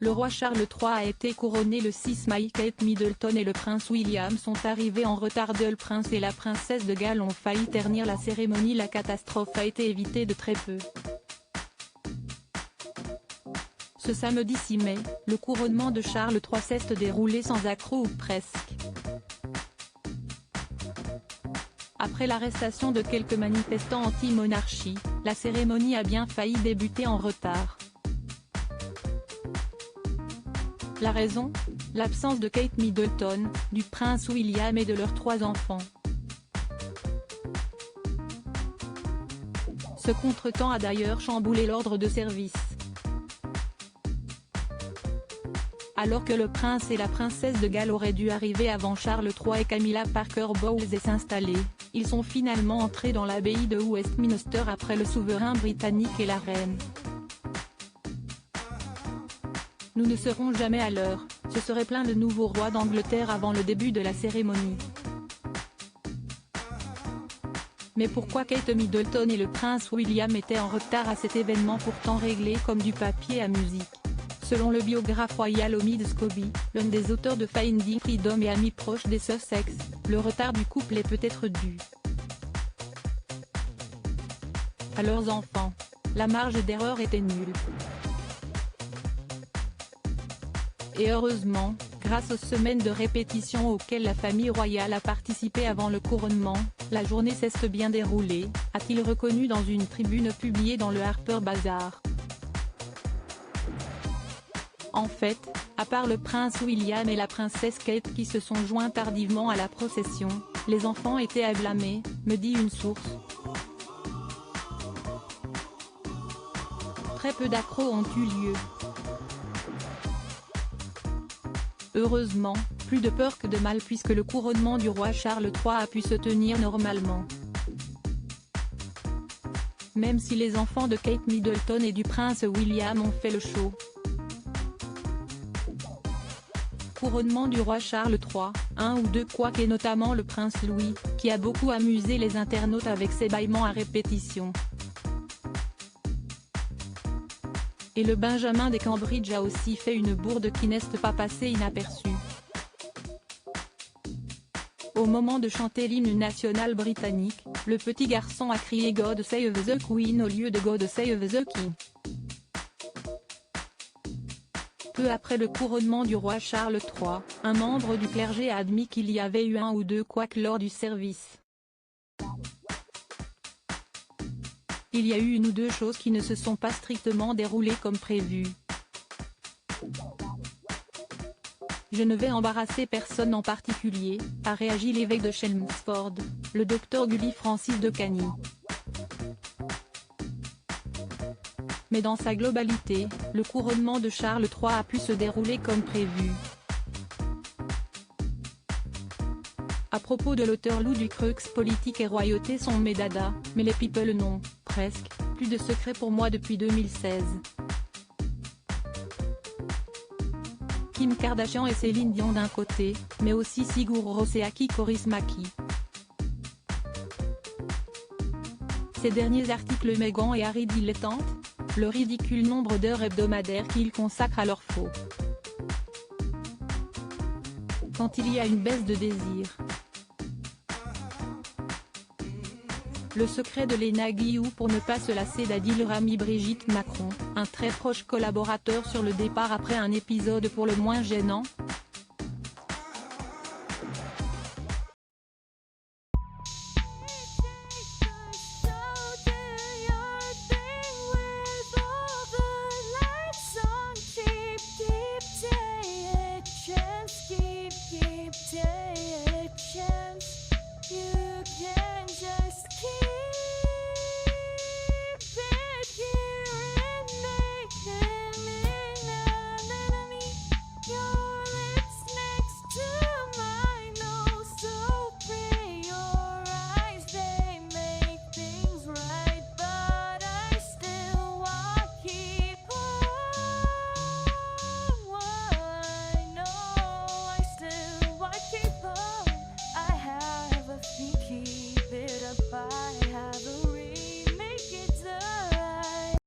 Le roi Charles III a été couronné le 6 mai. Kate Middleton et le prince William sont arrivés en retard. Le prince et la princesse de Galles ont failli ternir la cérémonie. La catastrophe a été évitée de très peu. Ce samedi 6 mai, le couronnement de Charles III s'est déroulé sans accroc ou presque. Après l'arrestation de quelques manifestants anti-monarchie, la cérémonie a bien failli débuter en retard. La raison ? L'absence de Kate Middleton, du prince William et de leurs 3 enfants. Ce contretemps a d'ailleurs chamboulé l'ordre de service. Alors que le prince et la princesse de Galles auraient dû arriver avant Charles III et Camilla Parker Bowles et s'installer, ils sont finalement entrés dans l'abbaye de Westminster après le souverain britannique et la reine. Nous ne serons jamais à l'heure, ce serait plein de nouveaux rois d'Angleterre avant le début de la cérémonie. Mais pourquoi Kate Middleton et le prince William étaient en retard à cet événement pourtant réglé comme du papier à musique? Selon le biographe royal Omid Scobie, l'un des auteurs de Finding Freedom et ami proche des Sussex, le retard du couple est peut-être dû à leurs enfants. La marge d'erreur était nulle. Et heureusement, grâce aux semaines de répétition auxquelles la famille royale a participé avant le couronnement, la journée s'est bien déroulée, a-t-il reconnu dans une tribune publiée dans le Harper Bazaar. En fait, à part le prince William et la princesse Kate qui se sont joints tardivement à la procession, les enfants étaient à blâmer, me dit une source. Très peu d'accros ont eu lieu. Heureusement, plus de peur que de mal puisque le couronnement du roi Charles III a pu se tenir normalement. Même si les enfants de Kate Middleton et du prince William ont fait le show. Couronnement du roi Charles III, un ou deux couacs et notamment le prince Louis, qui a beaucoup amusé les internautes avec ses bâillements à répétition. Et le Benjamin des Cambridge a aussi fait une bourde qui n'est pas passée inaperçue. Au moment de chanter l'hymne national britannique, le petit garçon a crié God Save the Queen au lieu de God Save the King. Peu après le couronnement du roi Charles III, un membre du clergé a admis qu'il y avait eu un ou deux couacs lors du service. Il y a eu une ou deux choses qui ne se sont pas strictement déroulées comme prévu. Je ne vais embarrasser personne en particulier, a réagi l'évêque de Chelmsford, le docteur Gully Francis de Cany. Mais dans sa globalité, le couronnement de Charles III a pu se dérouler comme prévu. À propos de l'auteur Lou du Crux politique et royauté sont mes dadas, mais les people non, presque, plus de secret pour moi depuis 2016. Kim Kardashian et Céline Dion d'un côté, mais aussi Sigur Rós et Aki Kaurismäki. Ces derniers articles Meghan et Harry dilettantes, le ridicule nombre d'heures hebdomadaires qu'ils consacrent à leur faux. Quand il y a une baisse de désir. Le secret de Léna Guillou pour ne pas se lasser d'Adil Rami. Brigitte Macron, un très proche collaborateur sur le départ après un épisode pour le moins gênant,